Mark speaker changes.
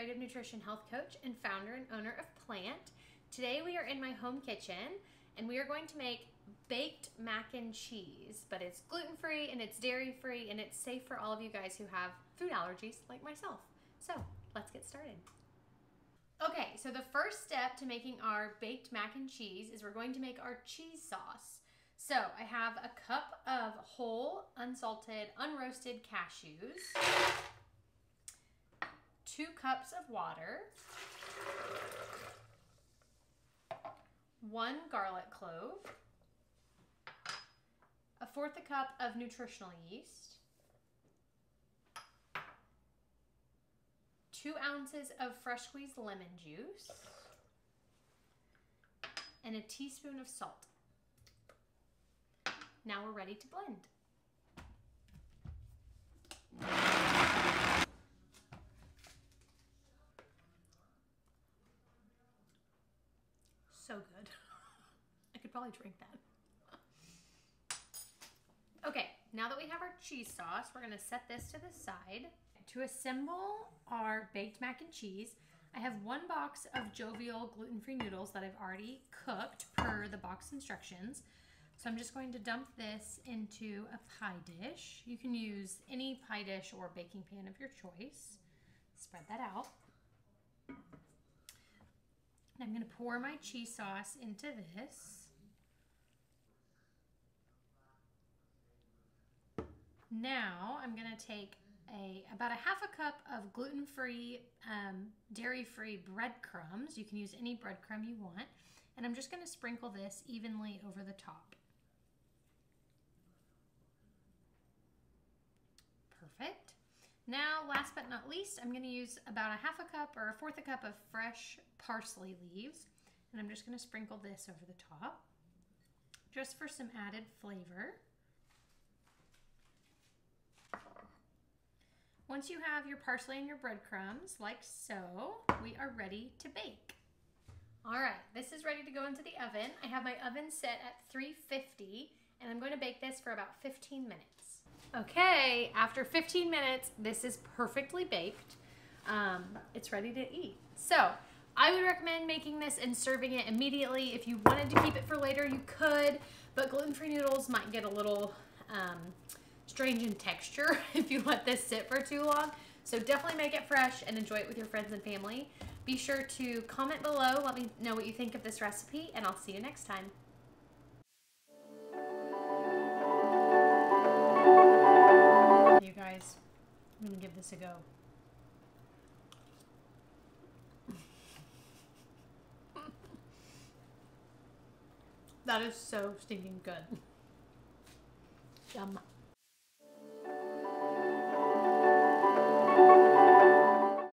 Speaker 1: integrative nutrition health coach and founder and owner of Plant. Today we are in my home kitchen and we are going to make baked mac and cheese, but it's gluten-free and it's dairy-free and it's safe for all of you guys who have food allergies like myself. So let's get started. Okay, so the first step to making our baked mac and cheese is we're going to make our cheese sauce. So I have a cup of whole, unsalted, unroasted cashews, 2 cups of water, 1 garlic clove, 1/4 cup of nutritional yeast, 2 ounces of fresh squeezed lemon juice, and a teaspoon of salt. Now we're ready to blend. So good. I could probably drink that. Okay, now that we have our cheese sauce, we're gonna set this to the side. To assemble our baked mac and cheese, I have 1 box of jovial gluten-free noodles that I've already cooked per the box instructions. So I'm just going to dump this into a pie dish. You can use any pie dish or baking pan of your choice. Spread that out. And I'm going to pour my cheese sauce into this. Now I'm going to take about a 1/2 cup of gluten-free, dairy-free breadcrumbs. You can use any breadcrumb you want. And I'm just going to sprinkle this evenly over the top. Perfect. Now, last but not least, I'm going to use about a 1/2 cup or 1/4 cup of fresh parsley leaves. And I'm just going to sprinkle this over the top just for some added flavor. Once you have your parsley and your breadcrumbs, like so, we are ready to bake. All right, this is ready to go into the oven. I have my oven set at 350, and I'm going to bake this for about 15 minutes. Okay, after 15 minutes, this is perfectly baked. It's ready to eat. So I would recommend making this and serving it immediately. If you wanted to keep it for later, you could, but gluten-free noodles might get a little strange in texture if you let this sit for too long. So definitely make it fresh and enjoy it with your friends and family. Be sure to comment below, let me know what you think of this recipe, and I'll see you next time. You guys, I'm gonna give this a go. That is so stinking good. Yum.